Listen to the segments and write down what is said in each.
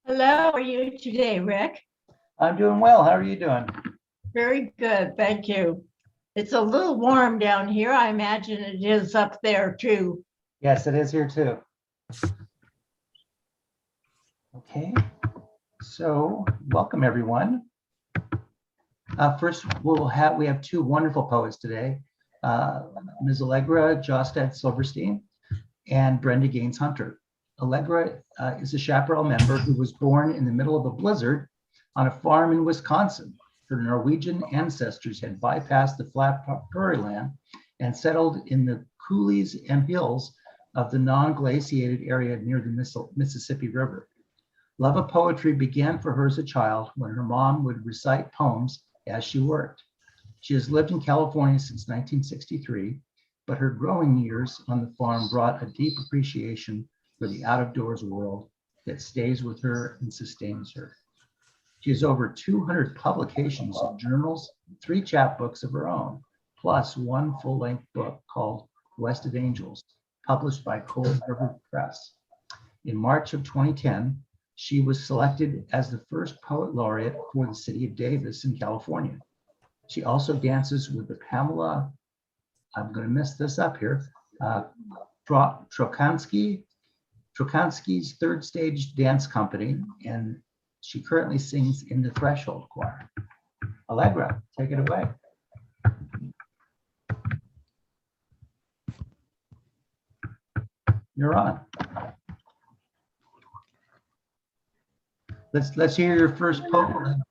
Hello, how are you today, Rick? I'm doing well. How are you doing? Very good, thank you. It's a little warm down here. I imagine it is up there too. Yes, it is here too. Okay, so welcome everyone. First, we have two wonderful poets today, Ms. Allegra Jostad Silberstein and Brenda Gaines Hunter. Allegra is a Chaparral member who was born in the middle of a blizzard on a farm in Wisconsin. Her Norwegian ancestors had bypassed the flat prairie land and settled in the coulees and hills of the non-glaciated area near the Mississippi River. Love of poetry began for her as a child when her mom would recite poems as she worked. She has lived in California since 1963, but her growing years on the farm brought a deep appreciation for the out-of-doors world that stays with her and sustains her. She has over 200 publications in journals, 3 chapbooks of her own, plus 1 full-length book called West of Angels, published by Cold River Press. In March of 2010, she was selected as the first Poet Laureate for the city of Davis in California. She also dances with the Pamela, I'm going to mess this up here, Trokanski's Third Stage Dance Company, and she currently sings in the Threshold Choir. Allegra, take it away. You're on. Let's hear your first poem.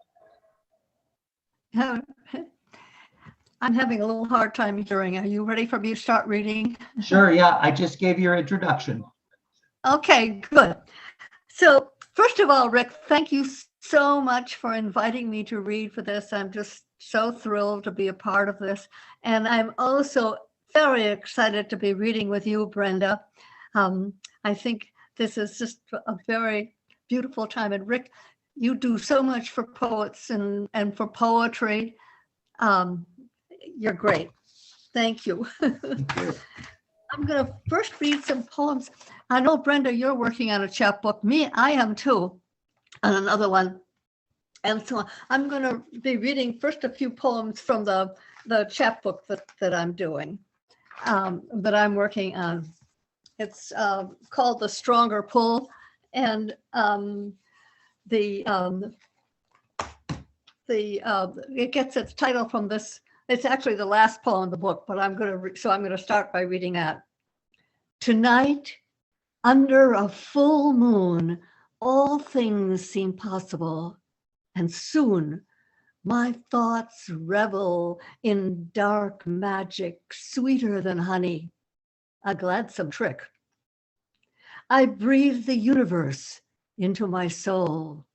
I'm having a little hard time hearing. Are you ready for me to start reading? Sure, yeah, I just gave your introduction. Okay, good. So first of all, Rick, thank you so much for inviting me to read for this. I'm just so thrilled to be a part of this. And I'm also very excited to be reading with you, Brenda. I think this is just a very beautiful time. And Rick, you do so much for poets and for poetry. You're great. Thank you. Thank you. I'm going to first read some poems. I know, Brenda, you're working on a chapbook. I am too, on another one. And so I'm going to be reading first a few poems from the chapbook that I'm doing, that I'm working on. It's called The Stronger Pull, and it gets its title from this. It's actually the last poem in the book, but I'm going to start by reading that. Tonight, under a full moon, all things seem possible, and soon my thoughts revel in dark magic sweeter than honey, a gladsome trick. I breathe the universe into my soul,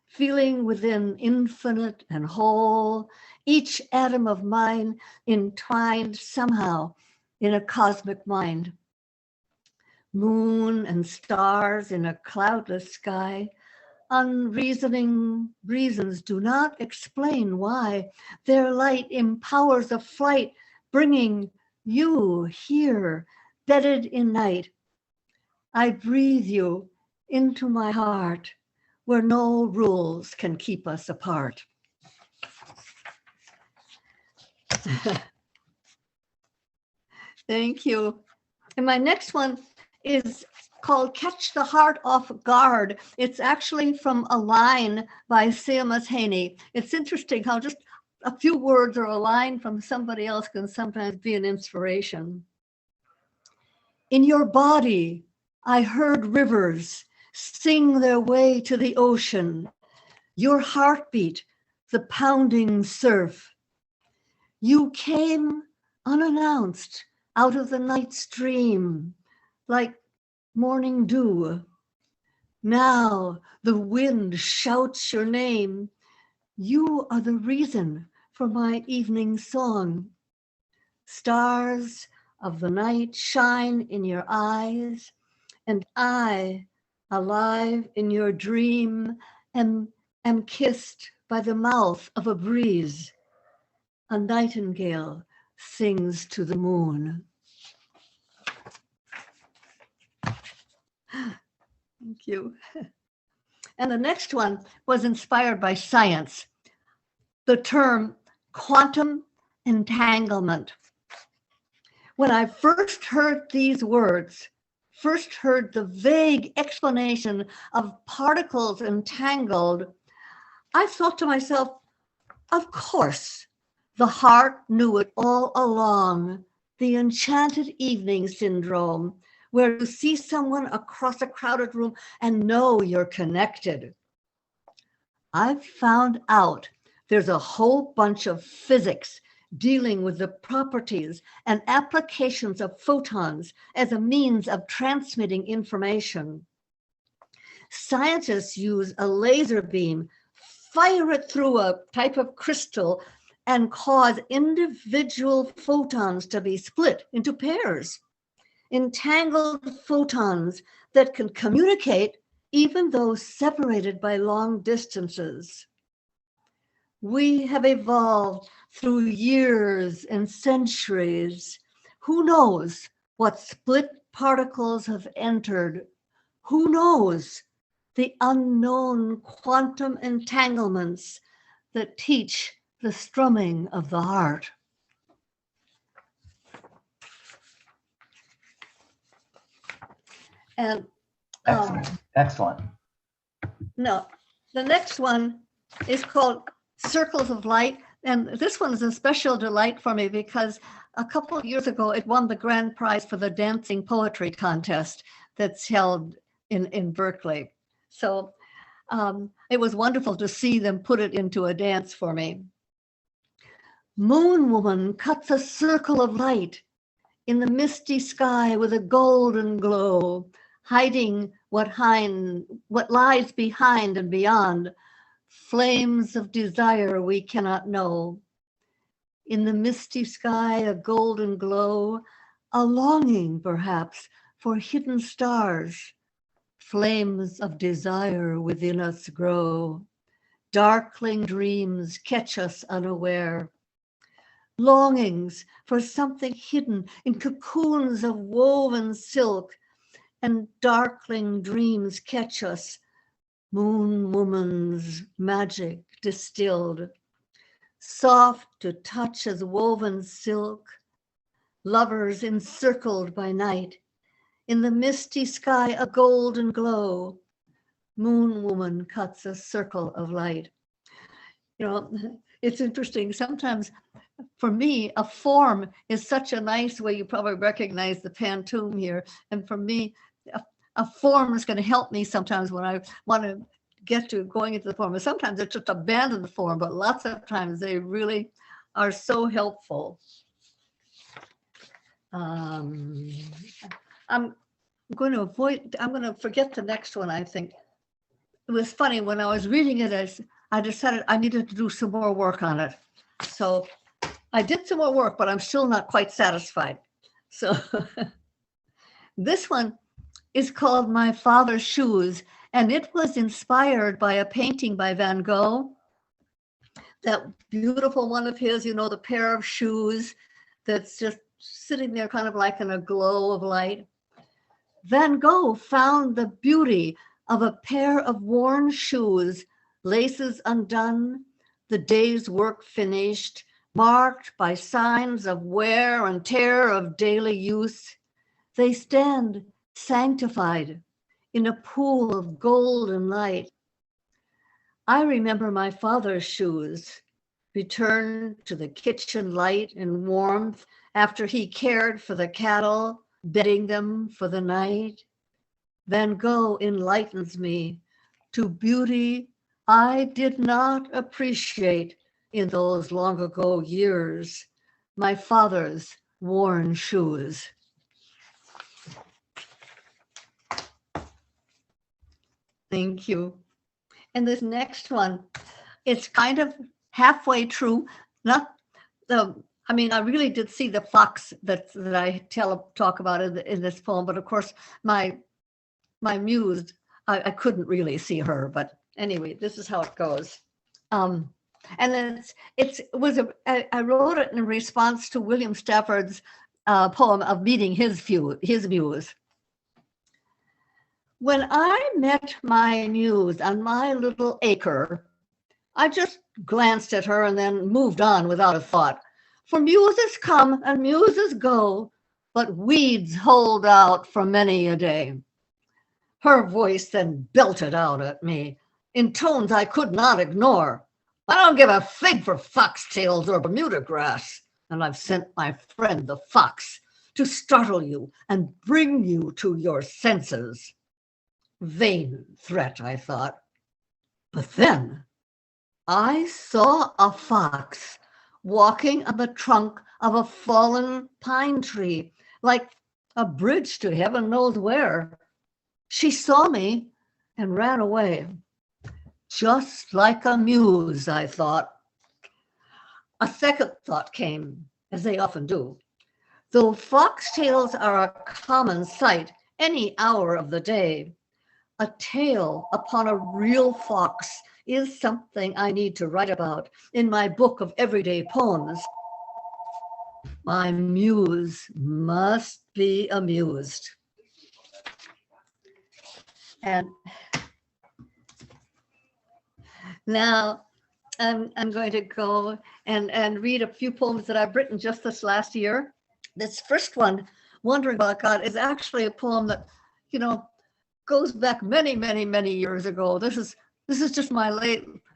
feeling within infinite and whole, each atom of mine entwined somehow in a cosmic mind. Moon and stars in a cloudless sky, unreasoning reasons do not explain why their light empowers a flight, bringing you here, bedded in night. I breathe you into my heart, where no rules can keep us apart. Thank you. And my next one is called Catch the Heart Off Guard. It's actually from a line by Seamus Heaney. It's interesting how just a few words or a line from somebody else can sometimes be an inspiration. In your body, I heard rivers sing their way to the ocean. Your heartbeat, the pounding surf. You came unannounced out of the night stream, like morning dew. Now the wind shouts your name. You are the reason for my evening song. Stars of the night shine in your eyes, and I, alive in your dream, am kissed by the mouth of a breeze. A nightingale sings to the moon. Thank you. And the next one was inspired by science, the term quantum entanglement. When I first heard these words, first heard the vague explanation of particles entangled, I thought to myself, of course, the heart knew it all along, the enchanted evening syndrome, where you see someone across a crowded room and know you're connected. I've found out there's a whole bunch of physics dealing with the properties and applications of photons as a means of transmitting information. Scientists use a laser beam, fire it through a type of crystal, and cause individual photons to be split into pairs, entangled photons that can communicate even though separated by long distances. We have evolved through years and centuries. Who knows what split particles have entered? Who knows the unknown quantum entanglements that teach the strumming of the heart? And Excellent. no, the next one is called Circles of Light. And this one is a special delight for me because a couple of years ago, it won the grand prize for the dancing poetry contest that's held in Berkeley. So it was wonderful to see them put it into a dance for me. Moon woman cuts a circle of light in the misty sky with a golden glow, hiding what lies behind and beyond, flames of desire we cannot know. In the misty sky, a golden glow, a longing perhaps for hidden stars. Flames of desire within us grow. Darkling dreams catch us unaware. Longings for something hidden in cocoons of woven silk, and darkling dreams catch us, moon woman's magic distilled, soft to touch as woven silk, lovers encircled by night, in the misty sky a golden glow, moon woman cuts a circle of light. You know, it's interesting, sometimes for me, a form is such a nice way. You probably recognize the pantoum here. And for me, a form is going to help me sometimes when I want to get to going into the form. And sometimes it's just abandon the form, but lots of times they really are so helpful. I'm going to forget the next one, I think. It was funny, when I was reading it, I decided I needed to do some more work on it. So I did some more work, but I'm still not quite satisfied. So this one is called My Father's Shoes, and it was inspired by a painting by Van Gogh. That beautiful one of his, you know, the pair of shoes that's just sitting there kind of like in a glow of light. Van Gogh found the beauty of a pair of worn shoes, laces undone, the day's work finished, marked by signs of wear and tear of daily use. They stand sanctified in a pool of golden light. I remember my father's shoes, returned to the kitchen light and warmth after he cared for the cattle, bedding them for the night. Van Gogh enlightens me to beauty I did not appreciate in those long ago years, my father's worn shoes. Thank you. And this next one, it's kind of halfway true. Not the, I mean, I really did see the fox that I talk about in this poem, but of course, my muse, I couldn't really see her, but anyway, this is how it goes. And then I wrote it in response to William Stafford's poem of meeting his muse. When I met my muse on my little acre, I just glanced at her and then moved on without a thought. For muses come and muses go, but weeds hold out for many a day. Her voice then belted out at me in tones I could not ignore. I don't give a fig for foxtails or Bermuda grass, and I've sent my friend the fox to startle you and bring you to your senses. Vain threat, I thought. But then I saw a fox walking on the trunk of a fallen pine tree, like a bridge to heaven knows where. She saw me and ran away. Just like a muse, I thought. A second thought came, as they often do. Though foxtails are a common sight any hour of the day, a tale upon a real fox is something I need to write about in my book of everyday poems. My muse must be amused. And now I'm going to go and read a few poems that I've written just this last year. This first one, Wondering About God, is actually a poem that, goes back many, many, many years ago. This is just my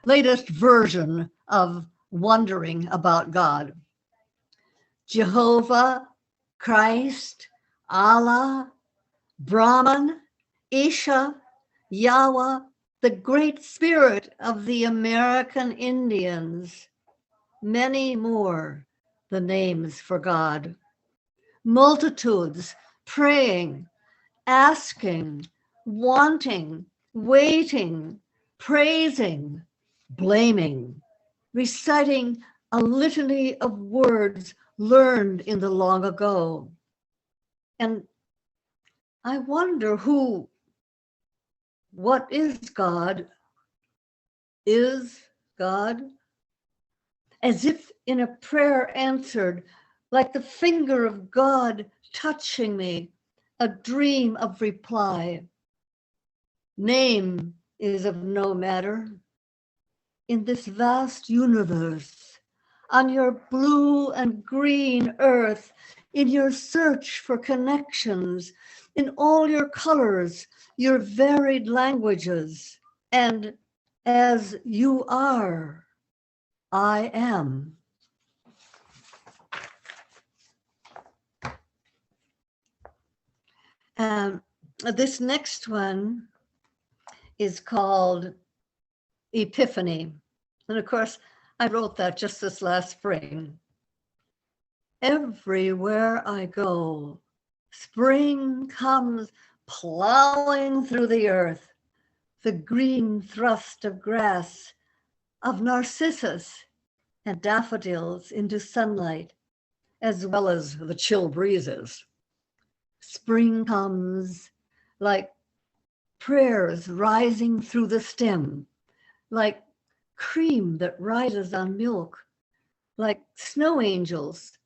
latest version of wondering about God. Jehovah, Christ, Allah, Brahman, Isha, Yahweh, the great spirit of the American Indians, many more the names for God. Multitudes praying, asking, wanting, waiting, praising, blaming, reciting a litany of words learned in the long ago. And I wonder what is God? Is God? As if in a prayer answered, like the finger of God touching me, a dream of reply. Name is of no matter. In this vast universe, on your blue and green earth, in your search for connections, in all your colors, your varied languages, and as you are, I am. This next one is called Epiphany. And of course, I wrote that just this last spring. Everywhere I go, spring comes plowing through the earth, the green thrust of grass, of narcissus and daffodils into sunlight, as well as the chill breezes. Spring comes like prayers rising through the stem, like cream that rises on milk, like snow angels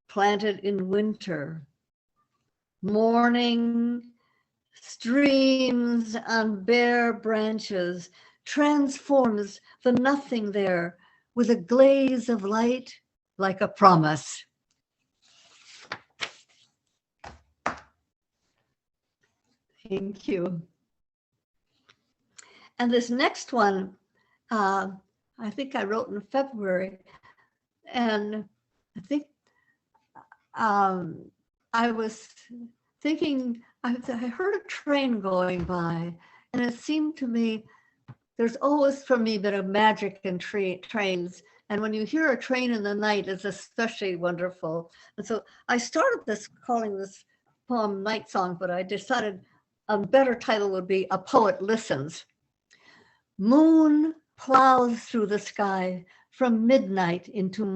planted in winter. Morning streams on bare branches, transforms the nothing there with a glaze of light like a promise. Thank you. And this next one, I think I wrote in February, and I think I was thinking, I heard a train going by, and it seemed to me, there's always for me been a magic in trains. And when you hear a train in the night, it's especially wonderful. And so I started this, calling this poem Night Song, but I decided a better title would be A Poet Listens. Moon plows through the sky from midnight into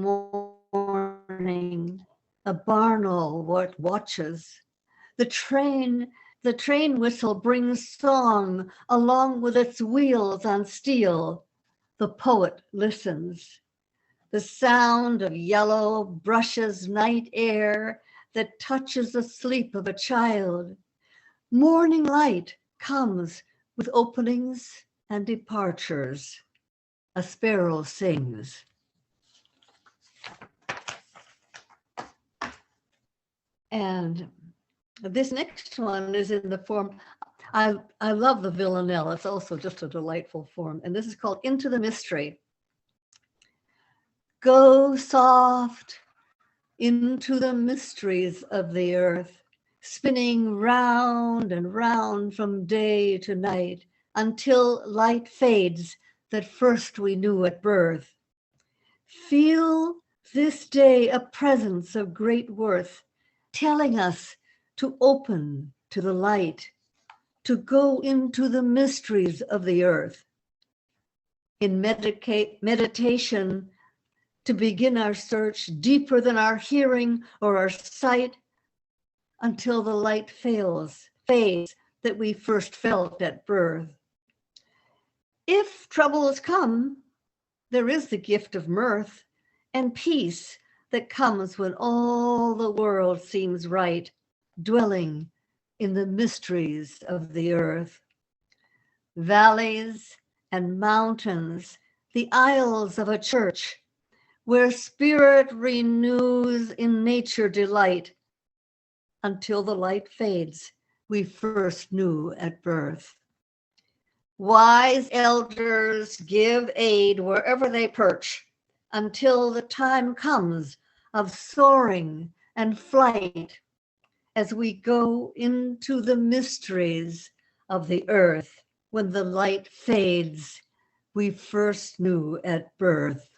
morning. A barn owl watches. The train whistle brings song along with its wheels on steel. The poet listens. The sound of yellow brushes night air that touches the sleep of a child. Morning light comes with openings and departures. A sparrow sings. And this next one is in the form, I love the villanelle. It's also just a delightful form. And this is called Into the Mystery. Go soft into the mysteries of the earth, spinning round and round from day to night until light fades that first we knew at birth. Feel this day a presence of great worth, telling us to open to the light, to go into the mysteries of the earth. In meditation, to begin our search deeper than our hearing or our sight, until the light fades that we first felt at birth. If troubles come, there is the gift of mirth and peace that comes when all the world seems right, dwelling in the mysteries of the earth. Valleys and mountains, the aisles of a church, where spirit renews in nature delight, until the light fades we first knew at birth. Wise elders give aid wherever they perch, until the time comes of soaring and flight, as we go into the mysteries of the earth, when the light fades we first knew at birth.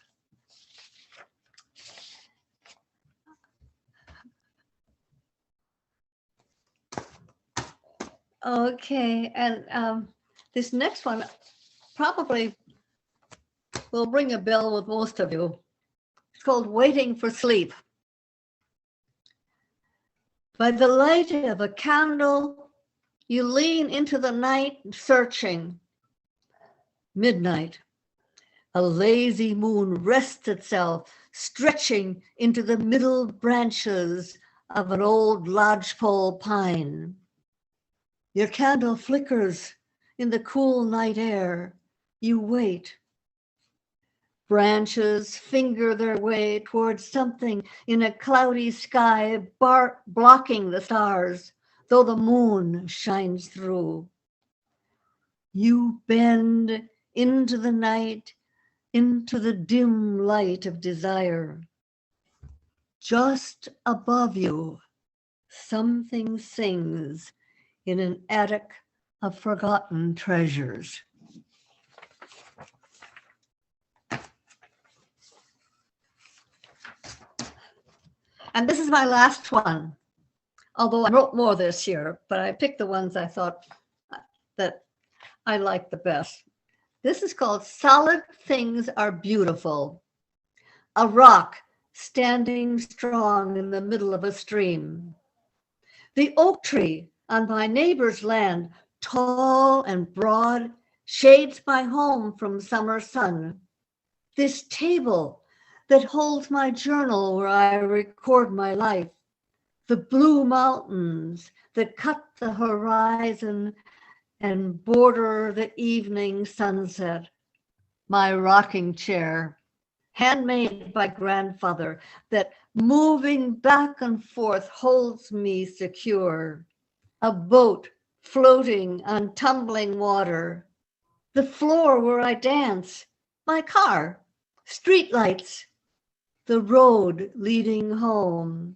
Okay, and this next one probably will ring a bell with most of you. It's called Waiting for Sleep. By the light of a candle, you lean into the night searching. Midnight, a lazy moon rests itself, stretching into the middle branches of an old lodgepole pine. Your candle flickers in the cool night air. You wait. Branches finger their way towards something in a cloudy sky, blocking the stars, though the moon shines through. You bend into the night, into the dim light of desire. Just above you, something sings in an attic of forgotten treasures. And this is my last one, although I wrote more this year, but I picked the ones I thought that I liked the best. This is called Solid Things Are Beautiful. A rock standing strong in the middle of a stream. The oak tree on my neighbor's land, tall and broad, shades my home from summer sun. This table that holds my journal where I record my life. The blue mountains that cut the horizon and border the evening sunset. My rocking chair, handmade by grandfather, that moving back and forth holds me secure. A boat floating on tumbling water. The floor where I dance, my car, streetlights, the road leading home.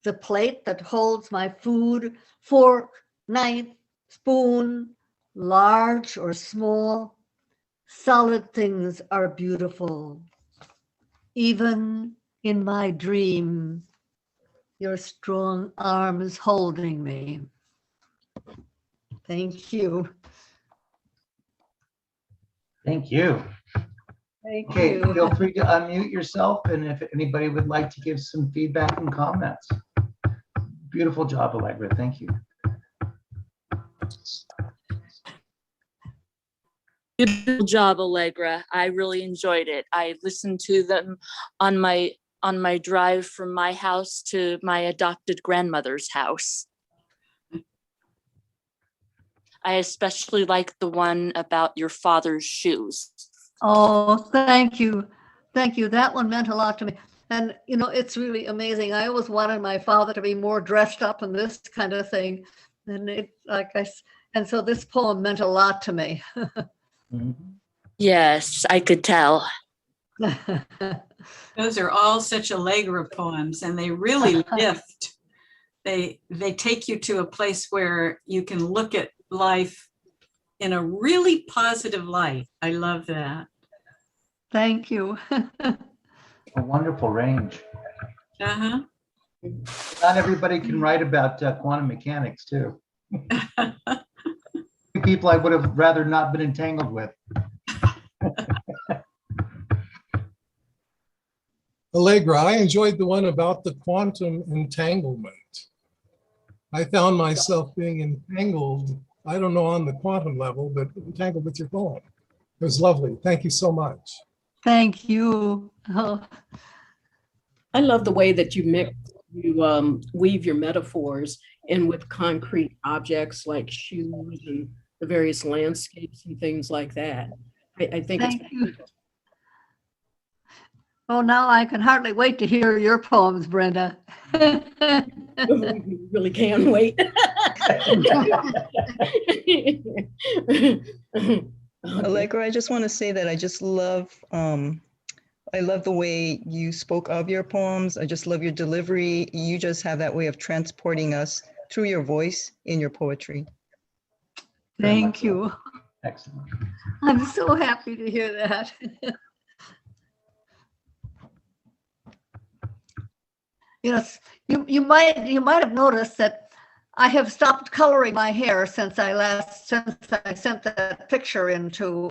The plate that holds my food, fork, knife, spoon, large or small. Solid things are beautiful. Even in my dream, your strong arms holding me. Thank you. Thank you. Thank Okay, you. feel free to unmute yourself, and if anybody would like to give some feedback and comments. Beautiful job, Allegra. Thank you. Beautiful job, Allegra. I really enjoyed it. I listened to them on my drive from my house to my adopted grandmother's house. I especially like the one about your father's shoes. Oh, thank you. Thank you. That one meant a lot to me. And, you know, it's really amazing. I always wanted my father to be more dressed up and this kind of thing. And and so this poem meant a lot to me. Mhm. Yes, I could tell. Those are all such Allegra poems, and they really lift. They take you to a place where you can look at life in a really positive light. I love that. Thank you. A wonderful range. Uh-huh. Not everybody can write about quantum mechanics too. People I would have rather not been entangled with. Allegra, I enjoyed the one about the quantum entanglement. I found myself being entangled, I don't know on the quantum level, but entangled with your poem. It was lovely. Thank you so much. Thank you. Oh, I love the way that you weave your metaphors in with concrete objects like shoes and the various landscapes and things like that. I think it's thank you. Oh, now I can hardly wait to hear your poems, Brenda. we really can wait. Allegra, I just want to say that I just love, I love the way you spoke of your poems. I just love your delivery. You just have that way of transporting us through your voice in your poetry. Very much Thank so. you. Excellent. I'm so happy to hear that. You know, you might have noticed that I have stopped coloring my hair since I sent that picture into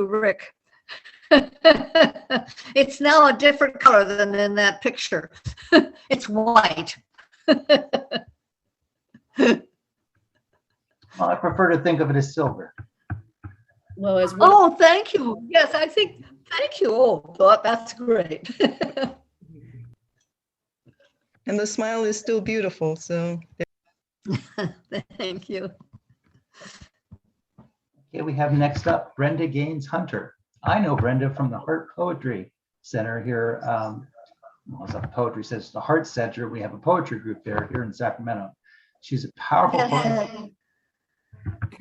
Rick. It's now a different color than in that picture. It's white. Well, I prefer to think of it as silver. Well, as well, Oh, thank you. Yes, thank you. Oh, that's great. And the smile is still beautiful, so. Thank you. Okay, we have next up Brenda Gaines Hunter. I know Brenda from the Heart Poetry Center here. Well, it's not the poetry center, it's the Heart Center. We have a poetry group there here in Sacramento. She's a powerful poet.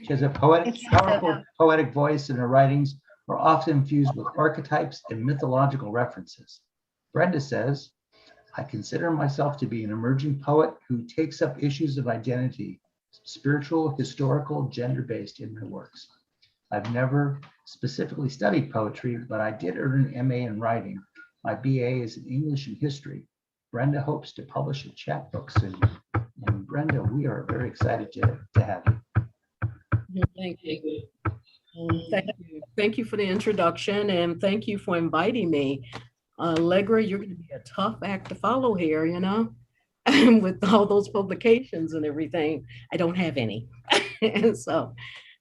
She has a powerful poetic voice, and her writings are often infused with archetypes and mythological references. Brenda says, I consider myself to be an emerging poet who takes up issues of identity, spiritual, historical, gender-based in my works. I've never specifically studied poetry, but I did earn an MA in writing. My BA is in English and history. Brenda hopes to publish a chapbook soon. And Brenda, we are very excited to have you. thank you. Thank you for the introduction, and thank you for inviting me. Allegra, you're going to be a tough act to follow here, you know, with all those publications and everything. I don't have any. And so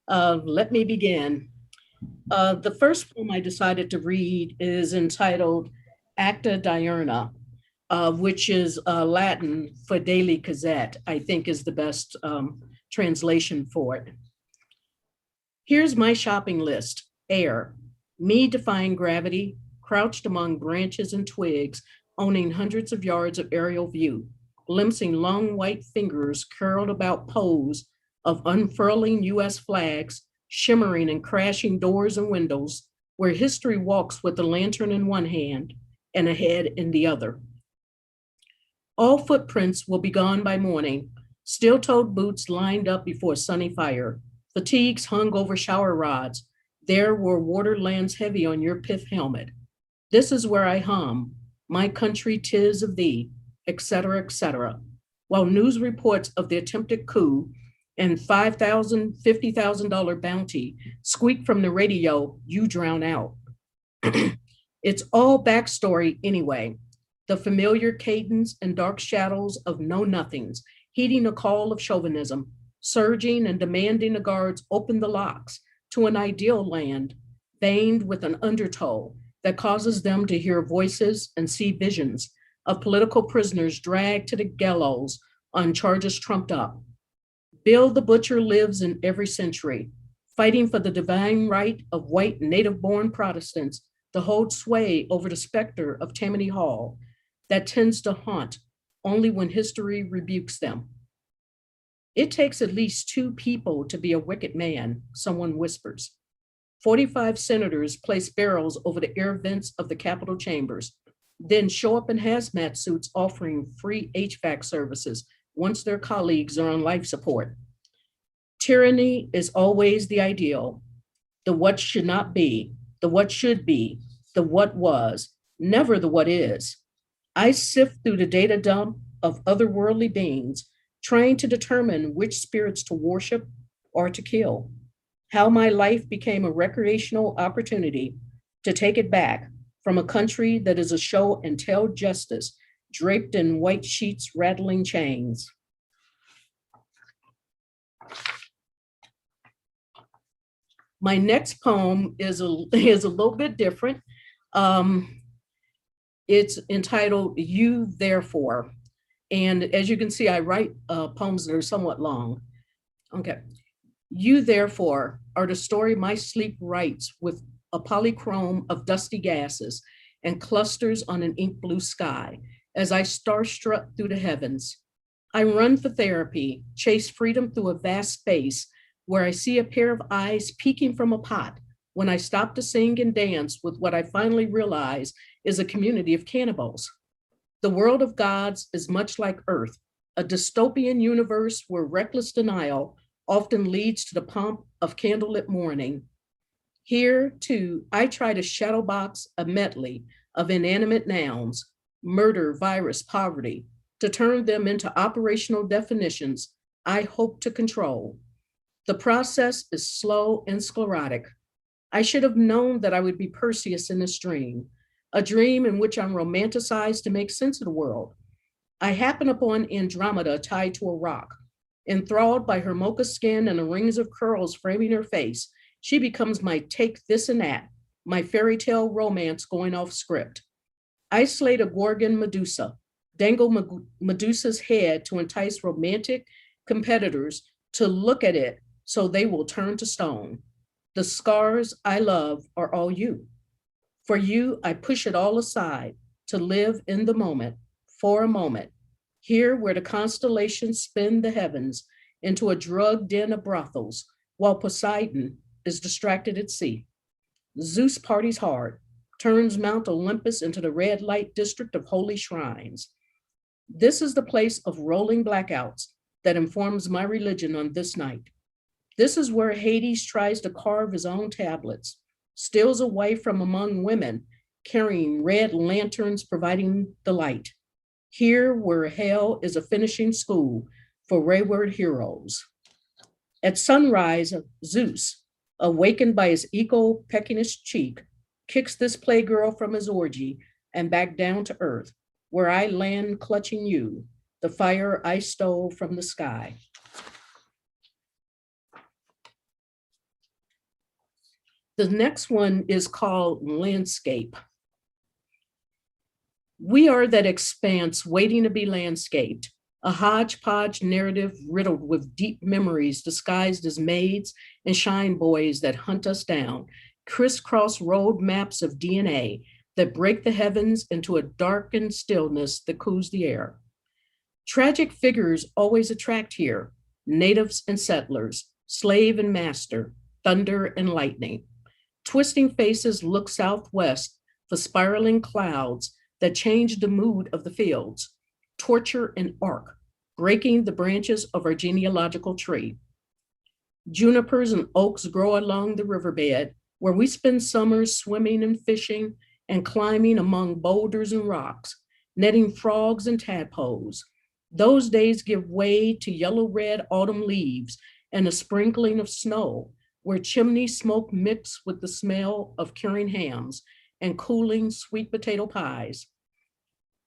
let me begin. The first poem I decided to read is entitled Acta Diurna, which is Latin for daily gazette, I think is the best translation for it. Here's my shopping list. Air, me defying gravity, crouched among branches and twigs, owning hundreds of yards of aerial view, glimpsing long white fingers curled about poles of unfurling US flags, shimmering and crashing doors and windows, where history walks with a lantern in one hand and a head in the other. All footprints will be gone by morning, steel-toed boots lined up before sunny fire, fatigues hung over shower rods, there were waterlands heavy on your pith helmet. This is where I hum, my country 'tis of thee, etc., etc. While news reports of the attempted coup and $5,000, $50,000 bounty squeak from the radio, you drown out. It's all backstory anyway. The familiar cadence and dark shadows of know-nothings, heeding a call of chauvinism, surging and demanding the guards open the locks to an ideal land, veined with an undertow that causes them to hear voices and see visions of political prisoners dragged to the gallows on charges trumped up. Bill the Butcher lives in every century, fighting for the divine right of white native-born Protestants to hold sway over the specter of Tammany Hall that tends to haunt only when history rebukes them. It takes at least 2 people to be a wicked man, someone whispers. 45 senators place barrels over the air vents of the Capitol chambers, then show up in hazmat suits offering free HVAC services once their colleagues are on life support. Tyranny is always the ideal, the what should not be, the what should be, the what was, never the what is. I sift through the data dump of otherworldly beings, trying to determine which spirits to worship or to kill. How my life became a recreational opportunity to take it back from a country that is a show and tell justice, draped in white sheets, rattling chains. My next poem is a little bit different. It's entitled You Therefore. And as you can see, I write poems that are somewhat long. Okay. You therefore are the story my sleep writes with a polychrome of dusty gases and clusters on an ink blue sky as I starstruck through the heavens. I run for therapy, chase freedom through a vast space where I see a pair of eyes peeking from a pot when I stop to sing and dance with what I finally realize is a community of cannibals. The world of gods is much like Earth, a dystopian universe where reckless denial often leads to the pomp of candlelit mourning. Here, too, I try to shadowbox a medley of inanimate nouns, murder, virus, poverty, to turn them into operational definitions I hope to control. The process is slow and sclerotic. I should have known that I would be Perseus in this dream, a dream in which I'm romanticized to make sense of the world. I happen upon Andromeda tied to a rock. Enthralled by her mocha skin and the rings of curls framing her face, she becomes my take this and that, my fairy tale romance going off script. I slayed a Gorgon Medusa, dangle Medusa's head to entice romantic competitors to look at it so they will turn to stone. The scars I love are all you. For you, I push it all aside to live in the moment, for a moment, here where the constellations spin the heavens into a drug den of brothels, while Poseidon is distracted at sea. Zeus parties hard, turns Mount Olympus into the red light district of holy shrines. This is the place of rolling blackouts that informs my religion on this night. This is where Hades tries to carve his own tablets, steals away from among women, carrying red lanterns providing the light. Here where hell is a finishing school for wayward heroes. At sunrise, Zeus, awakened by his eco-peckinest cheek, kicks this playgirl from his orgy and back down to earth, where I land clutching you, the fire I stole from the sky. The next one is called Landscape. We are that expanse waiting to be landscaped, a hodgepodge narrative riddled with deep memories disguised as maids and shine boys that hunt us down, crisscross road maps of DNA that break the heavens into a darkened stillness that cools the air. Tragic figures always attract here, natives and settlers, slave and master, thunder and lightning. Twisting faces look southwest for spiraling clouds that change the mood of the fields, torture and arc, breaking the branches of our genealogical tree. Junipers and oaks grow along the riverbed, where we spend summers swimming and fishing and climbing among boulders and rocks, netting frogs and tadpoles. Those days give way to yellow-red autumn leaves and a sprinkling of snow, where chimney smoke mixed with the smell of curing hams and cooling sweet potato pies.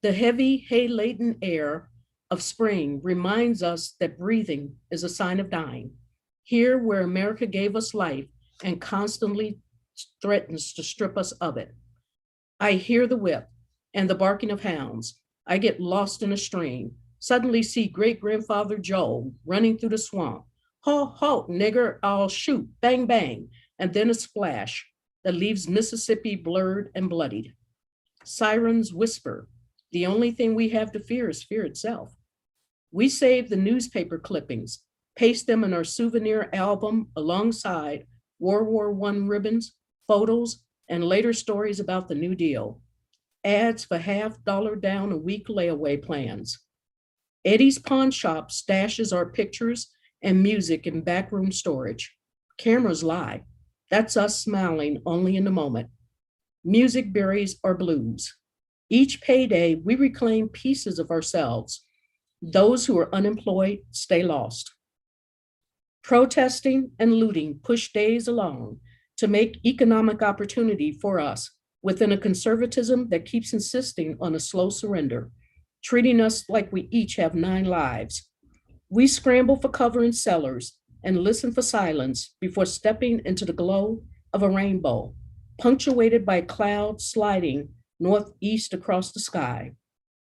The heavy hay-laden air of spring reminds us that breathing is a sign of dying. Here where America gave us life and constantly threatens to strip us of it. I hear the whip and the barking of hounds. I get lost in a stream, Suddenly see great-grandfather Joe running through the swamp. Halt, halt, nigger, I'll shoot, bang, bang, and then a splash that leaves Mississippi blurred and bloodied. Sirens whisper. The only thing we have to fear is fear itself. We save the newspaper clippings, paste them in our souvenir album alongside World War I ribbons, photos, and later stories about the New Deal. Ads for $50 down a week layaway plans. Eddie's Pawn Shop stashes our pictures and music in backroom storage. Cameras lie. That's us smiling only in the moment. Music buries our blues. Each payday, we reclaim pieces of ourselves. Those who are unemployed stay lost. Protesting and looting push days along to make economic opportunity for us within a conservatism that keeps insisting on a slow surrender, treating us like we each have 9 lives. We scramble for cover in cellars and listen for silence before stepping into the glow of a rainbow, punctuated by clouds sliding northeast across the sky.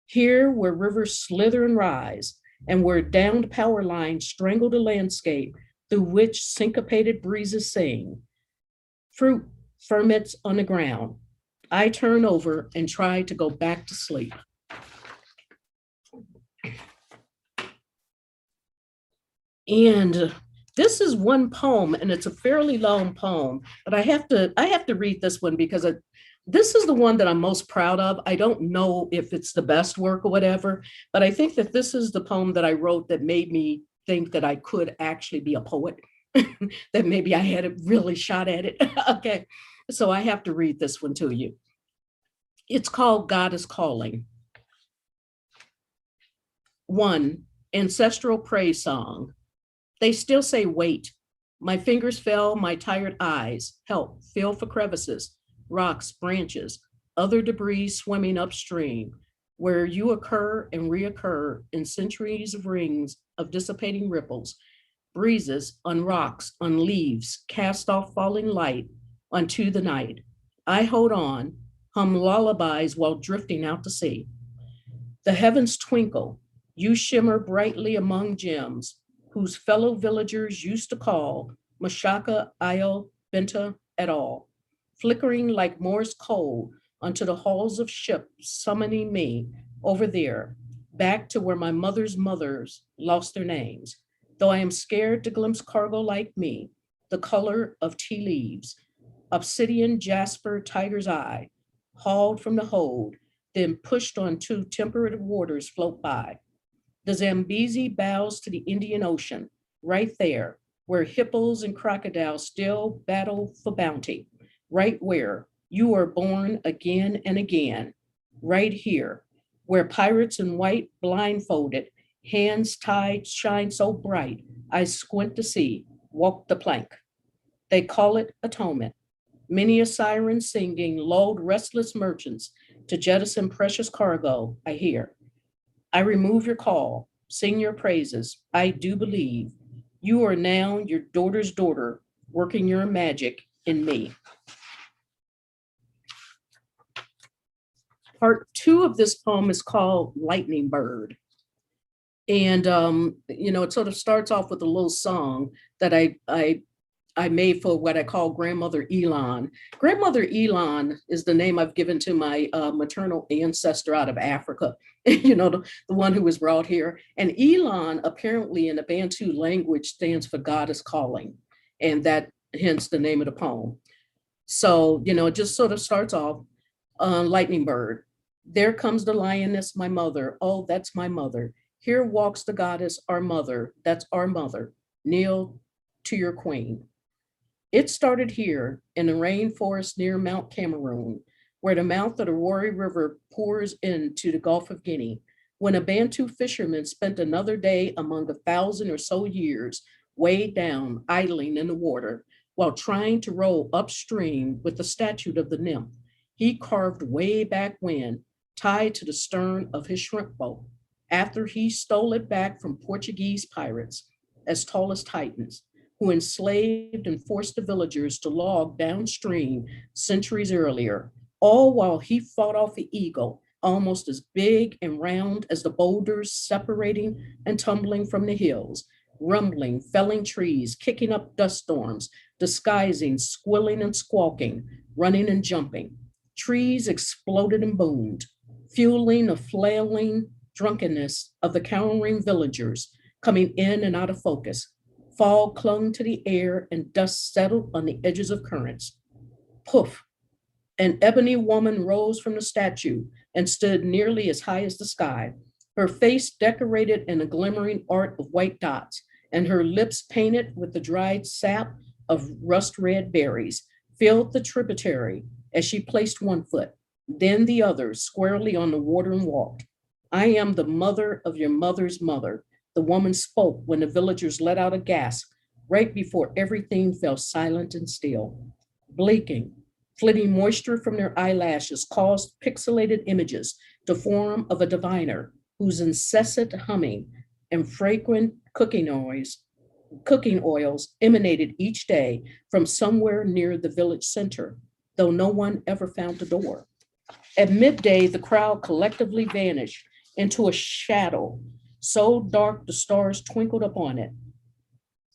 Here, where rivers slither and rise, and where downed power lines strangle the landscape through which syncopated breezes sing. Fruit ferments on the ground. I turn over and try to go back to sleep. And this is one poem, and it's a fairly long poem, but I have to read this one because this is the one that I'm most proud of. I don't know if it's the best work or whatever, but I think that this is the poem that I wrote that made me think that I could actually be a poet, that maybe I had a really shot at it. Okay, so I have to read this one to you. It's called God is Calling. 1, ancestral praise song. They still say wait. My fingers fell, my tired eyes. Help, feel for crevices, rocks, branches, other debris swimming upstream, where you occur and reoccur in centuries of rings of dissipating ripples, breezes on rocks, on leaves, cast off falling light onto the night. I hold on, hum lullabies while drifting out to sea. The heavens twinkle, you shimmer brightly among gems, whose fellow villagers used to call Mashaka, Io, Benta, et al., flickering like Morse code onto the halls of ships, summoning me over there, back to where my mother's mothers lost their names, though I am scared to glimpse cargo like me, the color of tea leaves, obsidian, jasper, tiger's eye, hauled from the hold, then pushed on 2 temperate waters float by. The Zambezi bows to the Indian Ocean, right there, where hippos and crocodiles still battle for bounty, right where you are born again and again, right here, where pirates in white blindfolded, hands tied, shine so bright, I squint to see, walk the plank. They call it atonement. Many a siren singing lulled restless merchants to jettison precious cargo, I hear. I remove your call, sing your praises. I do believe you are now your daughter's daughter, working your magic in me. Part 2 of this poem is called Lightning Bird. And, it sort of starts off with a little song that I made for what I call Grandmother Elon. Grandmother Elon is the name I've given to my maternal ancestor out of Africa, the one who was brought here. And Elon apparently in the Bantu language stands for God is Calling, and that hence the name of the poem. So, it just sort of starts off, Lightning Bird. There comes the lioness, my mother. Oh, that's my mother. Here walks the goddess, our mother. That's our mother. Kneel to your queen. It started here in the rainforest near Mount Cameroon, where the mouth of the Rori River pours into the Gulf of Guinea, when a Bantu fisherman spent another day among 1,000 or so years weighed down, idling in the water, while trying to row upstream with the statue of the nymph he carved way back when, tied to the stern of his shrimp boat, after he stole it back from Portuguese pirates, as tall as Titans, who enslaved and forced the villagers to log downstream centuries earlier, all while he fought off the eagle almost as big and round as the boulders separating and tumbling from the hills, rumbling, felling trees, kicking up dust storms, disguising, squilling and squawking, running and jumping. Trees exploded and boomed, fueling a flailing drunkenness of the cowering villagers coming in and out of focus. Fog clung to the air and dust settled on the edges of currents. Poof! An ebony woman rose from the statue and stood nearly as high as the sky, her face decorated in a glimmering art of white dots, and her lips painted with the dried sap of rust-red berries, filled the tributary as she placed one foot, then the other squarely on the water and walked. I am the mother of your mother's mother, the woman spoke when the villagers let out a gasp right before everything fell silent and still. Blinking, flitting moisture from their eyelashes caused pixelated images to form of a diviner whose incessant humming and fragrant cooking oils emanated each day from somewhere near the village center, though no one ever found the door. At midday, the crowd collectively vanished into a shadow so dark the stars twinkled upon it.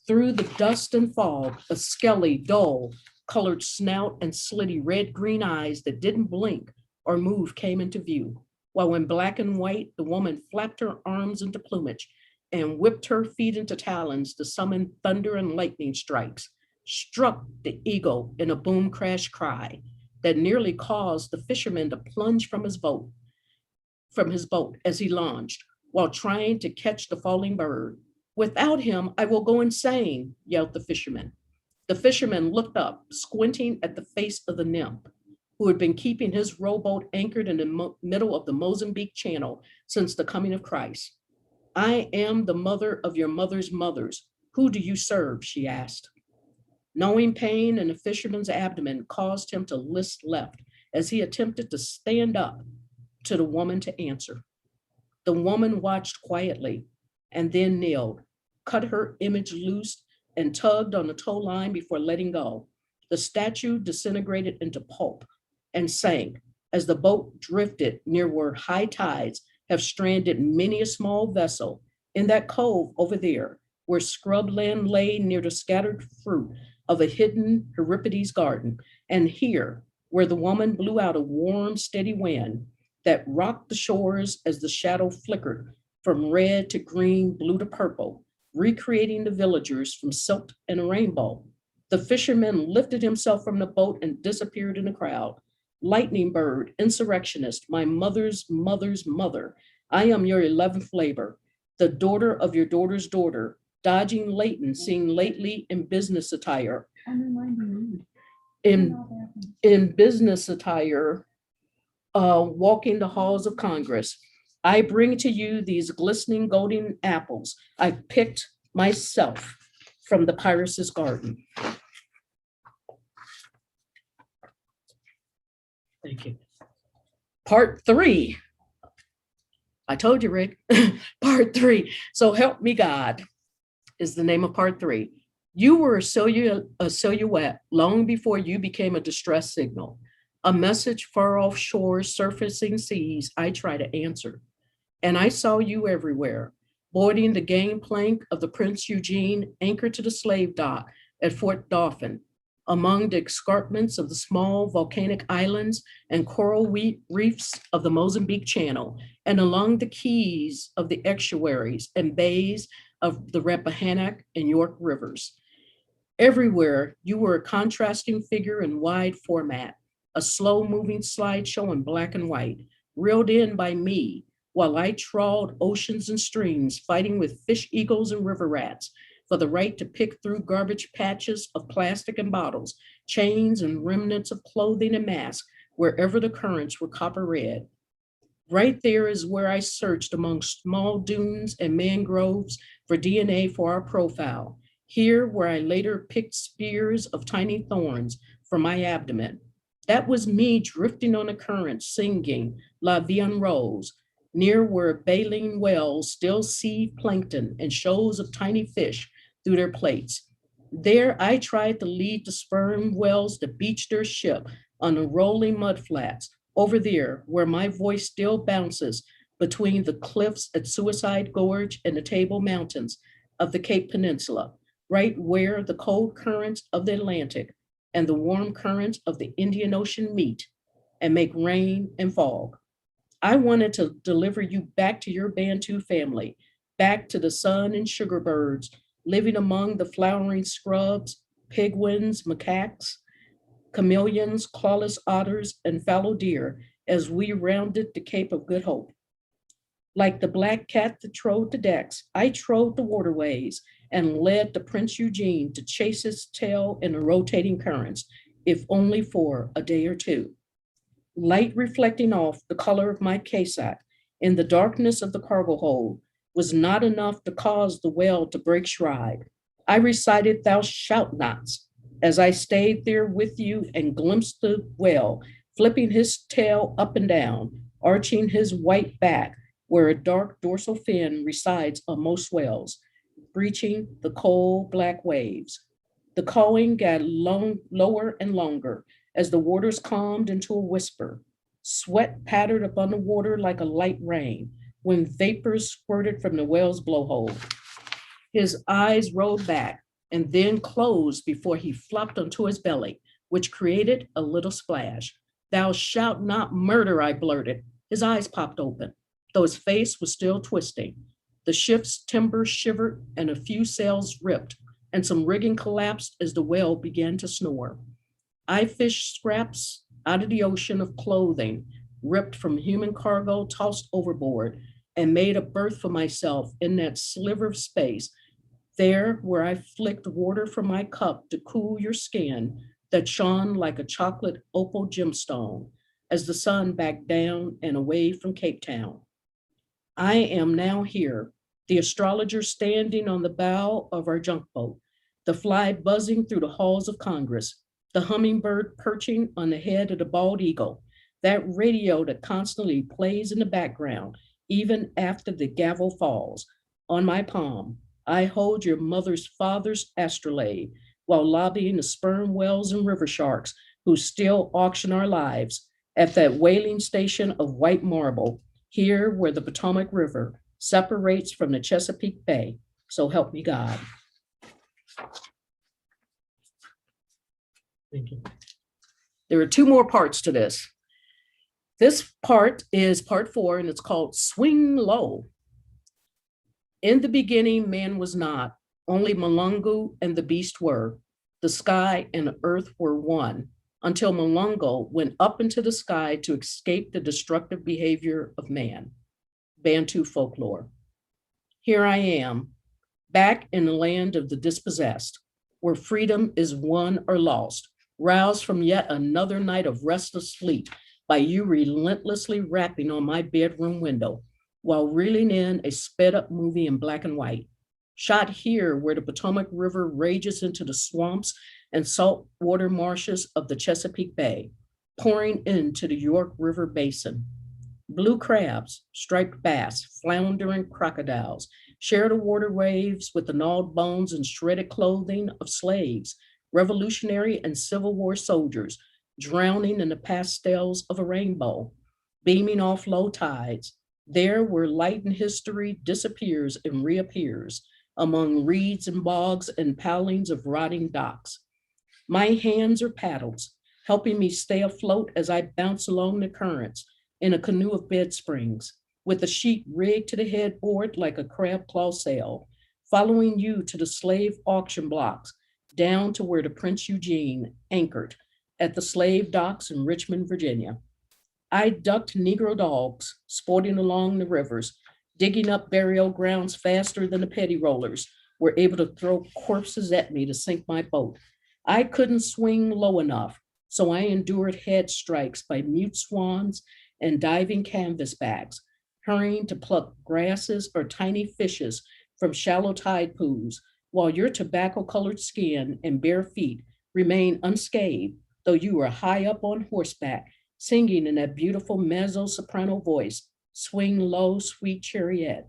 Through the dust and fog, a skelly, dull, colored snout and slitty red-green eyes that didn't blink or move came into view, while in black and white, the woman flapped her arms into plumage and whipped her feet into talons to summon thunder and lightning strikes, struck the eagle in a boom crash cry that nearly caused the fisherman to plunge from his boat as he lunged while trying to catch the falling bird. Without him, I will go insane, yelled the fisherman. The fisherman looked up, squinting at the face of the nymph, who had been keeping his rowboat anchored in the middle of the Mozambique Channel since the coming of Christ. I am the mother of your mother's mothers. Who do you serve? She asked. Knowing pain in the fisherman's abdomen caused him to list left as he attempted to stand up to the woman to answer. The woman watched quietly and then kneeled, cut her image loose, and tugged on the tow line before letting go. The statue disintegrated into pulp and sank as the boat drifted near where high tides have stranded many a small vessel in that cove over there, where scrubland lay near the scattered fruit of a hidden Euripides garden, and here, where the woman blew out a warm, steady wind that rocked the shores as the shadow flickered from red to green, blue to purple, recreating the villagers from silk and a rainbow. The fisherman lifted himself from the boat and disappeared in the crowd. Lightning bird, insurrectionist, my mother's mother's mother. I am your 11th labor, the daughter of your daughter's daughter, dodging Leighton, seen lately in business attire. In business attire, walking the halls of Congress. I bring to you these glistening golden apples I picked myself from the pirate's garden. Thank you. Part 3. I told you, Rick. Part 3. So help me God is the name of part 3. You were a silhouette long before you became a distress signal. A message far off shores, surfacing seas, I try to answer. And I saw you everywhere, boarding the gangplank of the Prince Eugene, anchored to the slave dock at Fort Dauphin, among the escarpments of the small volcanic islands and coral reefs of the Mozambique Channel, and along the keys of the estuaries and bays of the Rappahannock and York rivers. Everywhere, you were a contrasting figure in wide format, a slow-moving slideshow in black and white, reeled in by me, while I trawled oceans and streams, fighting with fish eagles and river rats for the right to pick through garbage patches of plastic and bottles, chains and remnants of clothing and masks, wherever the currents were copper red. Right there is where I searched among small dunes and mangroves for DNA for our profile. Here where I later picked spears of tiny thorns from my abdomen. That was me drifting on a current, singing La Vie en Rose, near where baleen whales still see plankton and shows of tiny fish through their plates. There I tried to lead the sperm whales to beach their ship on the rolling mud flats, over there where my voice still bounces between the cliffs at Suicide Gorge and the Table Mountains of the Cape Peninsula, right where the cold currents of the Atlantic and the warm currents of the Indian Ocean meet and make rain and fog. I wanted to deliver you back to your Bantu family, back to the sun and sugar birds living among the flowering scrubs, penguins, macaques, chameleons, clawless otters, and fallow deer as we rounded the Cape of Good Hope. Like the black cat that trode the decks, I trode the waterways and led the Prince Eugene to chase his tail in the rotating currents, if only for a day or two. Light reflecting off the color of my casac in the darkness of the cargo hold was not enough to cause the whale to break stride. I recited "Thou shalt nots" as I stayed there with you and glimpsed the whale flipping his tail up and down, arching his white back where a dark dorsal fin resides on most whales, breaching the cold black waves. The cawing got lower and longer as the waters calmed into a whisper. Sweat pattered upon the water like a light rain when vapors squirted from the whale's blowhole. His eyes rolled back and then closed before he flopped onto his belly, which created a little splash. "Thou shalt not murder," I blurted. His eyes popped open, though his face was still twisting. The ship's timbers shivered and a few sails ripped, and some rigging collapsed as the whale began to snore. I fished scraps out of the ocean of clothing, ripped from human cargo tossed overboard, and made a berth for myself in that sliver of space, there where I flicked water from my cup to cool your skin that shone like a chocolate opal gemstone as the sun backed down and away from Cape Town. I am now here, the astrologer standing on the bow of our junk boat, the fly buzzing through the halls of Congress, the hummingbird perching on the head of the bald eagle, that radio that constantly plays in the background, even after the gavel falls. On my palm, I hold your mother's father's astrolabe while lobbying the sperm whales and river sharks who still auction our lives at that whaling station of white marble, here where the Potomac River separates from the Chesapeake Bay. So help me God. Thank you. There are two more parts to this. This part is part 4, and it's called Swing Low. In the beginning, man was not, only Malungu and the beast were. The sky and the earth were one, until Malungu went up into the sky to escape the destructive behavior of man. Bantu folklore. Here I am, back in the land of the dispossessed, where freedom is won or lost, roused from yet another night of restless sleep by you relentlessly rapping on my bedroom window while reeling in a sped up movie in black and white. Shot here where the Potomac River rages into the swamps and saltwater marshes of the Chesapeake Bay, pouring into the York River Basin. Blue crabs, striped bass, floundering crocodiles share the water waves with the gnawed bones and shredded clothing of slaves, revolutionary and Civil War soldiers, drowning in the pastels of a rainbow, beaming off low tides, there where light and history disappears and reappears among reeds and bogs and pilings of rotting docks. My hands are paddles, helping me stay afloat as I bounce along the currents in a canoe of bed springs, with a sheet rigged to the headboard like a crab claw sail, following you to the slave auction blocks, down to where the Prince Eugene anchored at the slave docks in Richmond, Virginia. I ducked Negro dogs sporting along the rivers, digging up burial grounds faster than the petty rollers were able to throw corpses at me to sink my boat. I couldn't swing low enough, so I endured head strikes by mute swans and diving canvasbacks, hurrying to pluck grasses or tiny fishes from shallow tide pools, while your tobacco-colored skin and bare feet remain unscathed, though you were high up on horseback, singing in that beautiful mezzo-soprano voice, "Swing low, sweet chariot."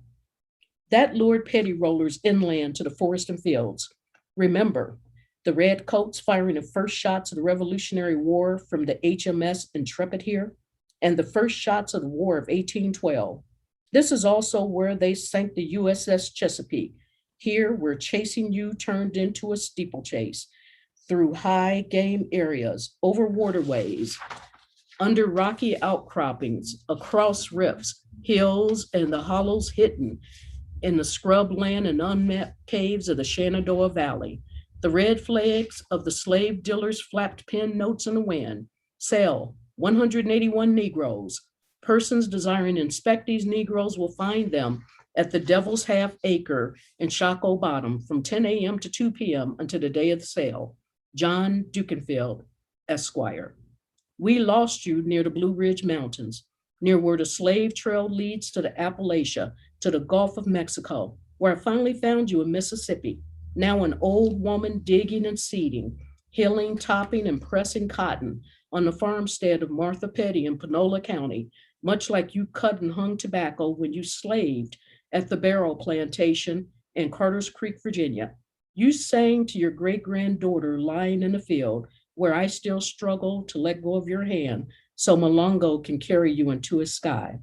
That lured petty rollers inland to the forest and fields. Remember, the redcoats firing the first shots of the Revolutionary War from the HMS Intrepid here? and the first shots of the War of 1812. This is also where they sank the USS Chesapeake. Here, where chasing you turned into a steeplechase through high game areas, over waterways, under rocky outcroppings, across rips, hills, and the hollows hidden in the scrubland and unmapped caves of the Shenandoah Valley. The red flags of the slave dealers flapped pen notes in the wind. Sell 181 Negroes. Persons desiring to inspect these Negroes will find them at the Devil's Half Acre in Shockoe Bottom from 10 a.m. to 2 p.m. until the day of the sale. John Dukenfield, Esquire. We lost you near the Blue Ridge Mountains, near where the slave trail leads to the Appalachia, to the Gulf of Mexico, where I finally found you in Mississippi. Now an old woman digging and seeding, hilling, topping, and pressing cotton on the farmstead of Martha Petty in Panola County, much like you cut and hung tobacco when you slaved at the Barrow Plantation in Carter's Creek, Virginia. You sang to your great-granddaughter lying in the field where I still struggle to let go of your hand so Malongo can carry you into his sky.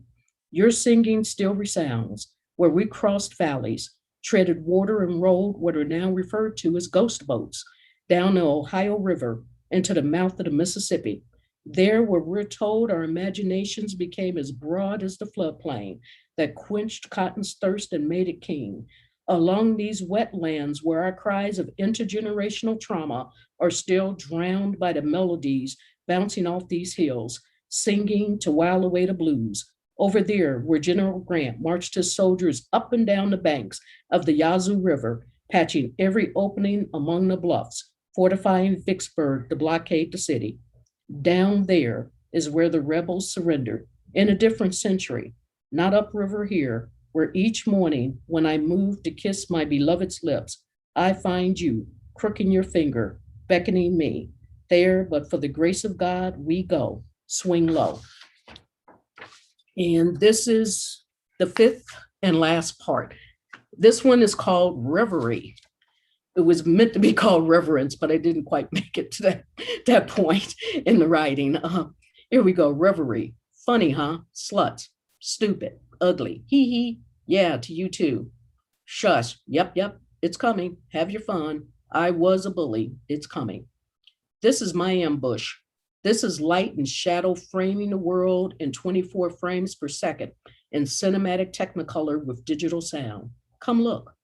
Your singing still resounds where we crossed valleys, treaded water, and rowed what are now referred to as ghost boats down the Ohio River into the mouth of the Mississippi. There, where we're told our imaginations became as broad as the floodplain that quenched cotton's thirst and made it king. Along these wetlands where our cries of intergenerational trauma are still drowned by the melodies bouncing off these hills, singing to while away the blues. Over there, where General Grant marched his soldiers up and down the banks of the Yazoo River, patching every opening among the bluffs, fortifying Vicksburg to blockade the city. Down there is where the rebels surrendered in a different century, not upriver here, where each morning when I move to kiss my beloved's lips, I find you crooking your finger, beckoning me. There, but for the grace of God, we go, swing low. And this is the fifth and last part. This one is called Reverie. It was meant to be called Reverence, but I didn't quite make it to that point in the writing. Here we go, Reverie. Funny, huh? Sluts. Stupid. Ugly. Hee hee. Yeah, to you too. Shush. Yep. It's coming. Have your fun. I was a bully. It's coming. This is my ambush. This is light and shadow framing the world in 24 frames per second in cinematic technicolor with digital sound. Come look.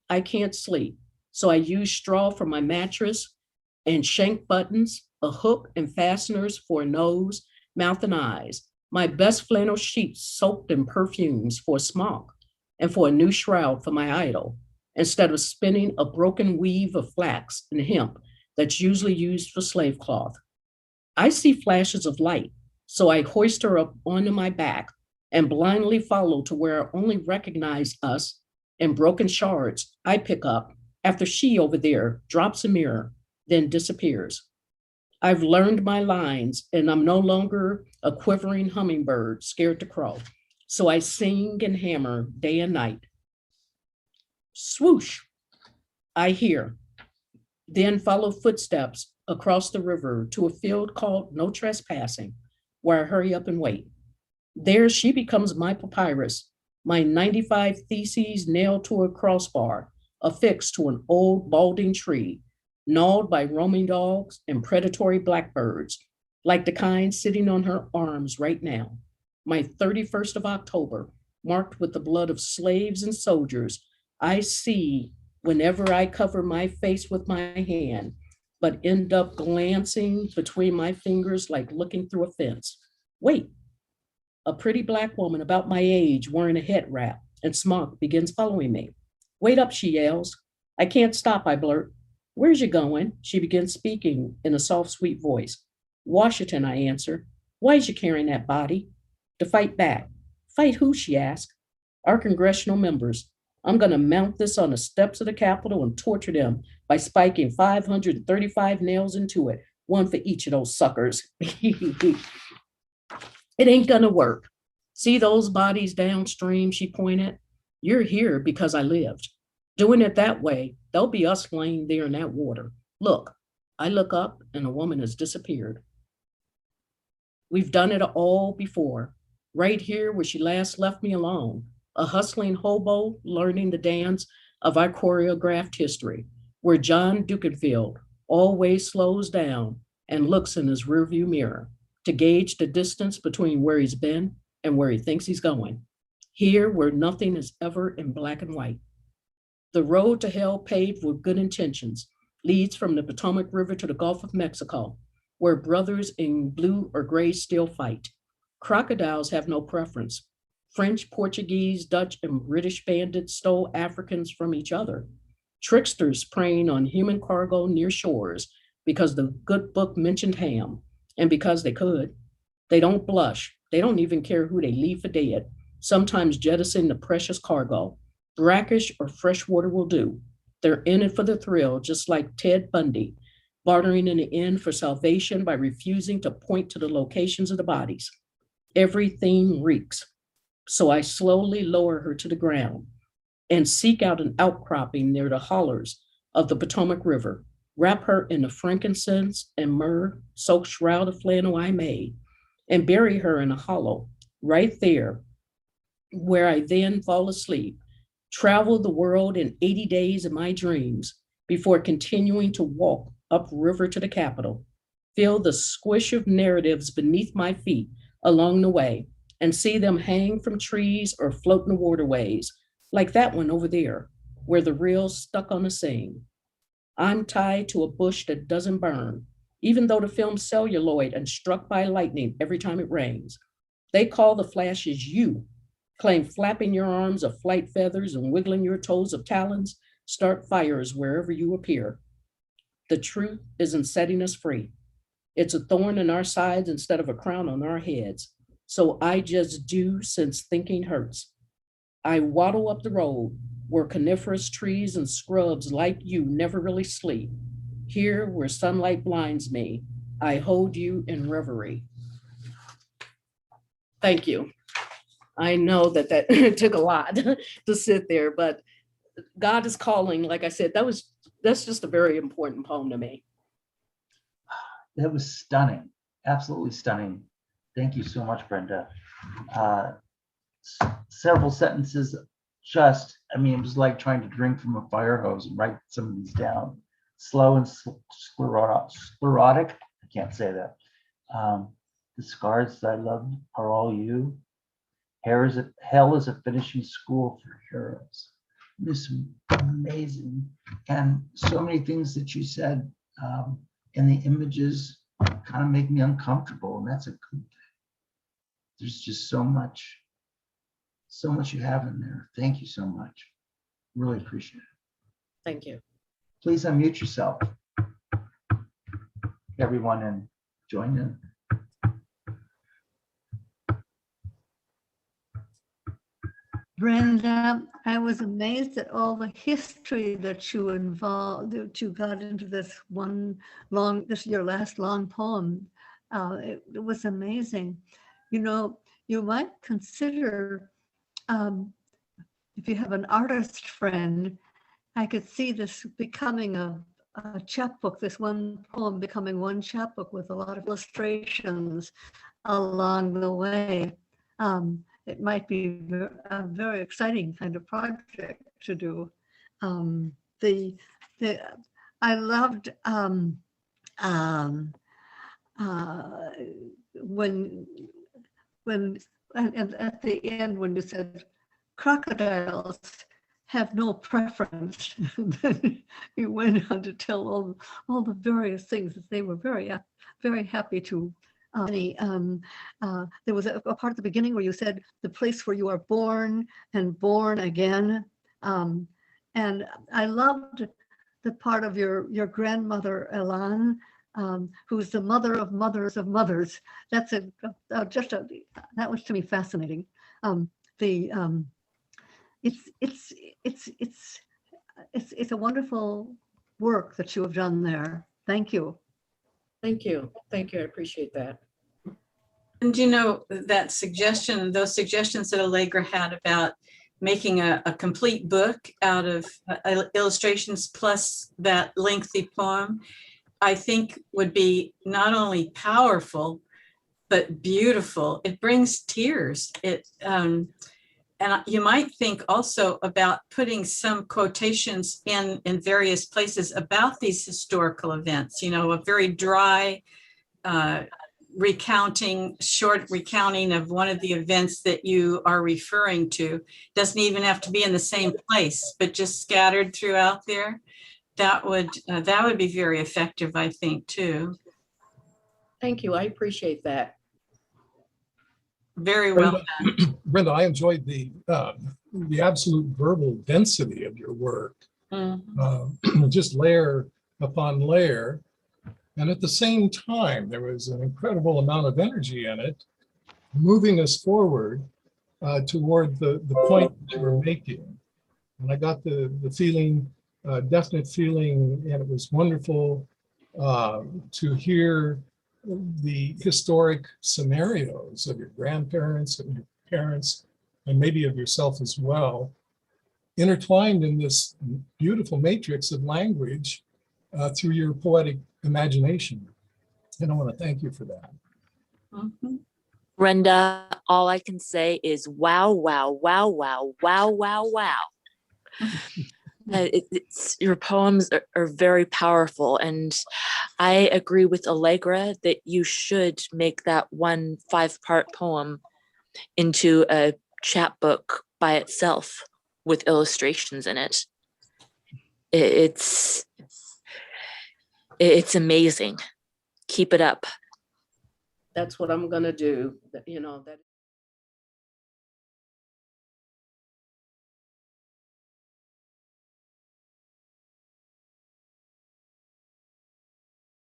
I can't sleep, so I use straw for my mattress and shank buttons, a hook and fasteners for a nose, mouth, and eyes. My best flannel sheets soaked in perfumes for a smock and for a new shroud for my idol, instead of spinning a broken weave of flax and hemp that's usually used for slave cloth. I see flashes of light, so I hoist her up onto my back and blindly follow to where I only recognize us in broken shards I pick up after she over there drops a mirror, then disappears. I've learned my lines and I'm no longer a quivering hummingbird scared to crow. So I sing and hammer day and night. Swoosh, I hear. Then follow footsteps across the river to a field called No Trespassing, where I hurry up and wait. There she becomes my papyrus, my 95 theses nailed to a crossbar, affixed to an old balding tree, gnawed by roaming dogs and predatory blackbirds, like the kind sitting on her arms right now. My 31st of October, marked with the blood of slaves and soldiers, I see whenever I cover my face with my hand, but end up glancing between my fingers like looking through a fence. Wait, a pretty Black woman about my age wearing a head wrap and smock begins following me. Wait up, she yells. I can't stop, I blurt. Where's you going? She begins speaking in a soft, sweet voice. Washington, I answer. Why is you carrying that body? To fight back. Fight who, she asks. Our congressional members. I'm going to mount this on the steps of the Capitol and torture them by spiking 535 nails into it, one for each of those suckers. It ain't going to work. See those bodies downstream, she pointed. You're here because I lived. Doing it that way, there'll be us laying there in that water. Look, I look up and a woman has disappeared. We've done it all before, right here where she last left me alone, a hustling hobo learning the dance of our choreographed history, where John Dukenfield always slows down and looks in his rearview mirror to gauge the distance between where he's been and where he thinks he's going. Here, where nothing is ever in black and white. The road to hell paved with good intentions leads from the Potomac River to the Gulf of Mexico, where brothers in blue or gray still fight. Crocodiles have no preference. French, Portuguese, Dutch, and British bandits stole Africans from each other. Tricksters preying on human cargo near shores because the good book mentioned ham, and because they could. They don't blush. They don't even care who they leave for dead, sometimes jettison the precious cargo. Brackish or fresh water will do. They're in it for the thrill, just like Ted Bundy, bartering in the end for salvation by refusing to point to the locations of the bodies. Everything reeks. So I slowly lower her to the ground and seek out an outcropping near the hollers of the Potomac River, wrap her in the frankincense and myrrh soaked shroud of flannel I made, and bury her in a hollow right there, where I then fall asleep, travel the world in 80 days in my dreams before continuing to walk upriver to the Capitol, feel the squish of narratives beneath my feet along the way, and see them hang from trees or float in the waterways, like that one over there, where the reel's stuck on the seam. I'm tied to a bush that doesn't burn, even though the film's celluloid and struck by lightning every time it rains. They call the flashes you, claim flapping your arms of flight feathers and wiggling your toes of talons, start fires wherever you appear. The truth is in setting us free. It's a thorn in our sides instead of a crown on our heads. So I just do, since thinking hurts. I waddle up the road where coniferous trees and scrubs like you never really sleep. Here where sunlight blinds me, I hold you in reverie. Thank you. I know that took a lot to sit there, but God is calling. Like I said, that's just a very important poem to me. That was stunning, absolutely stunning. Thank you so much, Brenda. Several sentences, it was like trying to drink from a fire hose and write some of these down. Slow and sclerotic, I can't say that. The scars I loved are all you. Hell is a finishing school for heroes. This is amazing. And so many things that you said, and the images kind of make me uncomfortable, and that's a good thing. There's just so much you have in there. Thank you so much. Really appreciate it. Thank you. Please unmute yourself, everyone, and join in. Brenda, I was amazed at all the history that you got into this your last long poem. It was amazing. You might consider, if you have an artist friend, I could see this becoming a chapbook, this one poem becoming one chapbook with a lot of illustrations along the way. It might be a very exciting kind of project to do. I loved when and at the end when you said crocodiles have no preference. Then you went on to tell all the various things that they were very happy to. There was a part at the beginning where you said the place where you are born and born again. And I loved the part of your grandmother, Elan, who's the mother of mothers of mothers. That's that was to me fascinating. It's a wonderful work that you have done there. Thank you. Thank you. Thank you. I appreciate that. And that suggestion, those suggestions that Allegra had about making a complete book out of illustrations plus that lengthy poem, I think would be not only powerful, but beautiful. It brings tears. And you might think also about putting some quotations in various places about these historical events, a very dry, short recounting of one of the events that you are referring to. Doesn't even have to be in the same place, but just scattered throughout there. That would be very effective, I think, too. Thank you. I appreciate that. Very well Brenda, done. Brenda, I enjoyed the absolute verbal density of your work, just layer upon layer. And at the same time, there was an incredible amount of energy in it, moving us forward toward the point that you were making. And I got the feeling, definite feeling, and it was wonderful to hear the historic scenarios of your grandparents and your parents, and maybe of yourself as well, intertwined in this beautiful matrix of language through your poetic imagination. And I want to thank you for that. Brenda, all I can say is wow, wow, wow, wow, wow, wow, wow. Your poems are very powerful, and I agree with Allegra that you should make that one 5-part poem into a chapbook by itself with illustrations in it. It's amazing. Keep it up. That's what I'm gonna do. That